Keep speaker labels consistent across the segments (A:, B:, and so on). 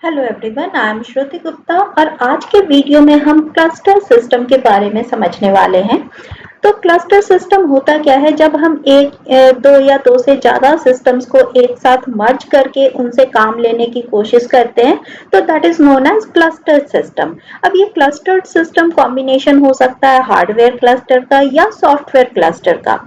A: Hello everyone, I am श्रुति गुप्ता और आज के वीडियो में हम क्लस्टर सिस्टम के बारे में समझने वाले हैं। तो क्लस्टर सिस्टम होता क्या है? जब हम दो या दो से ज्यादा सिस्टम्स को एक साथ मर्ज करके उनसे काम लेने की कोशिश करते हैं तो that is known as cluster system. अब ये क्लस्टर्ड सिस्टम कॉम्बिनेशन हो सकता है हार्डवेयर क्लस्टर का या सॉफ्टवेयर क्लस्टर का।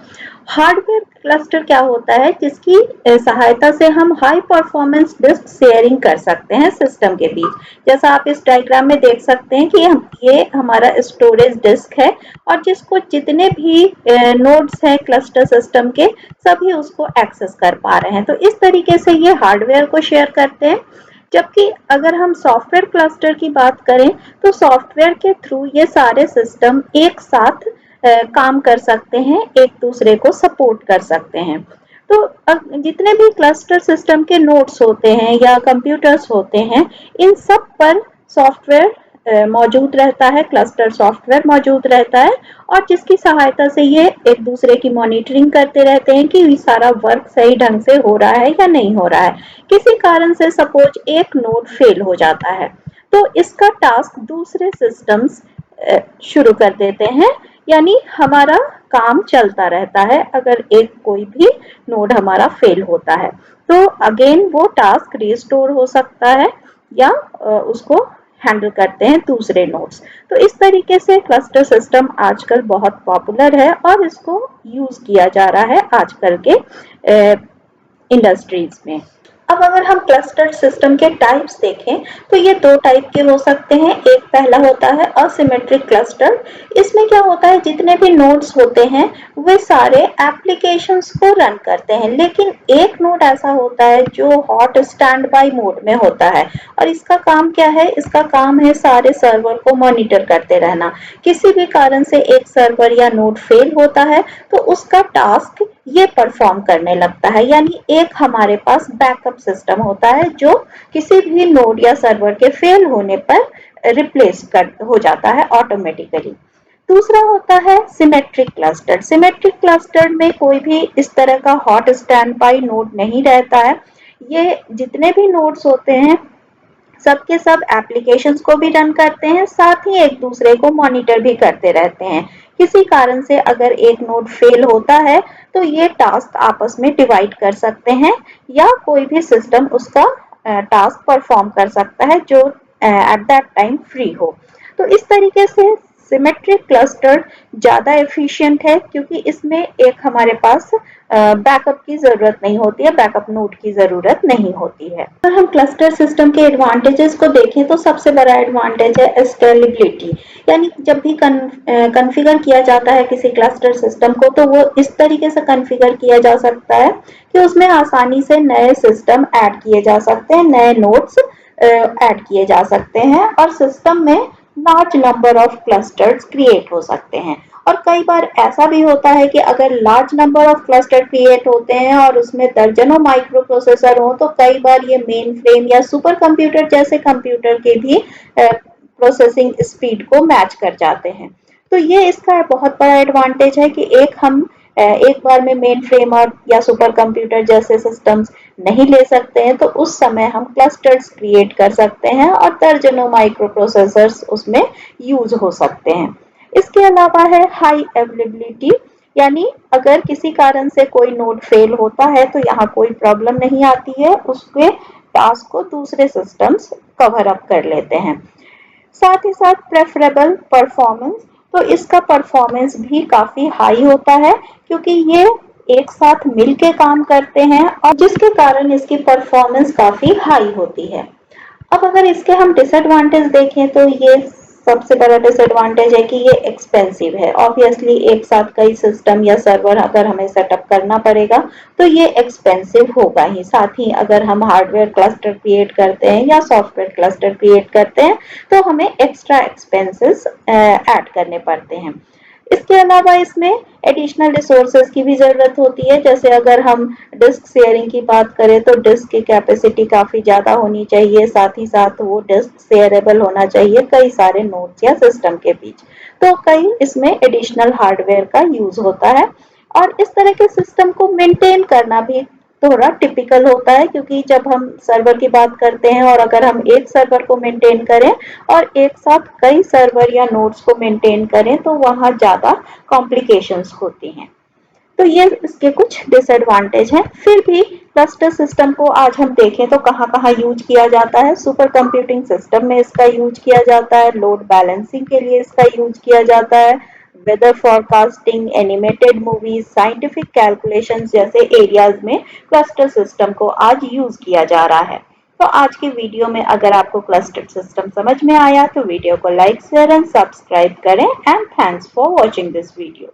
A: हार्डवेयर क्लस्टर क्या होता है? जिसकी सहायता से हम हाई परफॉर्मेंस डिस्क शेयरिंग कर सकते हैं सिस्टम के बीच। जैसा आप इस डायग्राम में देख सकते हैं कि ये हमारा स्टोरेज डिस्क है और जिसको जितने भी नोड्स हैं क्लस्टर सिस्टम के सभी उसको एक्सेस कर पा रहे हैं। तो इस तरीके से ये हार्डवेयर को शेयर करते हैं। जबकि अगर हम सॉफ्टवेयर क्लस्टर की बात करें तो सॉफ्टवेयर के थ्रू ये सारे सिस्टम एक साथ काम कर सकते हैं, एक दूसरे को सपोर्ट कर सकते हैं। तो जितने भी क्लस्टर सिस्टम के नोड्स होते हैं या कंप्यूटर्स होते हैं, इन सब पर सॉफ्टवेयर मौजूद रहता है, क्लस्टर सॉफ्टवेयर मौजूद रहता है और जिसकी सहायता से ये एक दूसरे की मॉनिटरिंग करते रहते हैं कि ये सारा वर्क सही ढंग से हो रहा है या नहीं हो रहा है। किसी कारण से सपोज एक नोड फेल हो जाता है तो इसका टास्क दूसरे सिस्टम्स शुरू कर देते हैं, यानी हमारा काम चलता रहता है। अगर एक कोई भी नोड हमारा फेल होता है तो अगेन वो टास्क रिस्टोर हो सकता है या उसको हैंडल करते हैं दूसरे नोड्स। तो इस तरीके से क्लस्टर सिस्टम आजकल बहुत पॉपुलर है और इसको यूज किया जा रहा है आजकल के इंडस्ट्रीज में। अब अगर हम क्लस्टर सिस्टम के टाइप्स देखें तो ये दो टाइप के हो सकते हैं। एक पहला होता है असिमेट्रिक क्लस्टर। इसमें क्या होता है, जितने भी नोड्स होते हैं वे सारे एप्लीकेशंस को रन करते हैं, लेकिन एक नोड ऐसा होता है जो हॉट स्टैंड बाय मोड में होता है और इसका काम क्या है? इसका काम है सारे सर्वर को मॉनिटर करते रहना। किसी भी कारण से एक सर्वर या नोड फेल होता है तो उसका टास्क ये परफॉर्म करने लगता है, यानी एक हमारे पास बैकअप सिस्टम होता है जो किसी भी नोड या सर्वर के फेल होने पर रिप्लेस कर हो जाता है ऑटोमेटिकली। दूसरा होता है सिमेट्रिक क्लस्टर। सिमेट्रिक क्लस्टर में कोई भी इस तरह का हॉट स्टैंड बाय नोड नहीं रहता है। ये जितने भी नोड्स होते हैं सब के सब एप्लीकेशंस को भी रन करते हैं, साथ ही एक दूसरे को मॉनिटर भी करते रहते हैं। किसी कारण से अगर एक नोड फेल होता है तो ये टास्क आपस में डिवाइड कर सकते हैं या कोई भी सिस्टम उसका टास्क परफॉर्म कर सकता है जो एट दैट टाइम फ्री हो। तो इस तरीके से सिमेट्रिक क्लस्टर ज्यादा एफिशिएंट है क्योंकि इसमें एक हमारे पास बैकअप की जरूरत नहीं होती है, बैकअप नोड की जरूरत नहीं होती है। अगर हम क्लस्टर सिस्टम के एडवांटेजेस को देखें तो सबसे बड़ा एडवांटेज है स्केलेबिलिटी, यानी जब भी कॉन्फ़िगर किया जाता है किसी क्लस्टर सिस्टम को तो वो इस तरीके से कॉन्फ़िगर किया जा सकता है कि उसमें आसानी से नए सिस्टम ऐड किए जा सकते हैं, नए नोड्स ऐड किए जा सकते हैं और सिस्टम में large number of clusters create हो सकते हैं। और कई बार ऐसा भी होता है कि अगर large number of cluster create होते हैं और उसमें दर्जनों माइक्रो प्रोसेसर हो तो कई बार ये मेन फ्रेम या सुपर कंप्यूटर जैसे कंप्यूटर के भी प्रोसेसिंग स्पीड को मैच कर जाते हैं। तो ये इसका बहुत बड़ा एडवांटेज है कि एक बार में मेन फ्रेम और या सुपर कंप्यूटर जैसे सिस्टम्स नहीं ले सकते हैं तो उस समय हम क्लस्टर्स क्रिएट कर सकते हैं और दर्जनों माइक्रो प्रोसेसर्स उसमें यूज हो सकते हैं। इसके अलावा है हाई अवेलेबिलिटी, यानी अगर किसी कारण से कोई नोड फेल होता है तो यहाँ कोई प्रॉब्लम नहीं आती है, उसके टास्क को दूसरे सिस्टम्स कवर अप कर लेते हैं। साथ ही साथ प्रेफरेबल परफॉर्मेंस, तो इसका परफॉर्मेंस भी काफी हाई होता है क्योंकि ये एक साथ मिलके काम करते हैं और जिसके कारण इसकी परफॉर्मेंस काफी हाई होती है। अब अगर इसके हम डिसएडवांटेज देखें तो ये सबसे बड़ा डिसएडवांटेज है कि ये एक्सपेंसिव है। ऑब्वियसली एक साथ कई सिस्टम या सर्वर अगर हमें सेटअप करना पड़ेगा तो ये एक्सपेंसिव होगा ही। साथ ही अगर हम हार्डवेयर क्लस्टर क्रिएट करते हैं या सॉफ्टवेयर क्लस्टर क्रिएट करते हैं तो हमें एक्स्ट्रा एक्सपेंसेस ऐड करने पड़ते हैं। इसके अलावा इसमें एडिशनल रिसोर्सेज की भी जरूरत होती है। जैसे अगर हम डिस्क शेयरिंग की बात करें तो डिस्क की कैपेसिटी काफी ज्यादा होनी चाहिए, साथ ही साथ वो डिस्क शेयरेबल होना चाहिए कई सारे नोड्स या सिस्टम के बीच। तो कई इसमें एडिशनल हार्डवेयर का यूज होता है और इस तरह के सिस्टम को मेंटेन करना भी थोड़ा टिपिकल होता है, क्योंकि जब हम सर्वर की बात करते हैं और अगर हम एक सर्वर को मेंटेन करें और एक साथ कई सर्वर या नोड्स को मेंटेन करें तो वहाँ ज़्यादा कॉम्प्लिकेशंस होती हैं। तो ये इसके कुछ डिसएडवांटेज हैं। फिर भी क्लस्टर सिस्टम को आज हम देखें तो कहाँ-कहाँ यूज किया जाता है। सुपर कंप्यूटिंग सिस्टम में इसका यूज किया जाता है, लोड बैलेंसिंग के लिए इसका यूज किया जाता है, weather forecasting, animated movies, scientific calculations जैसे एरियाज में क्लस्टर सिस्टम को आज यूज किया जा रहा है। तो आज की वीडियो में अगर आपको क्लस्टर सिस्टम समझ में आया तो वीडियो को लाइक, शेयर एंड सब्सक्राइब करें and thanks for watching this video.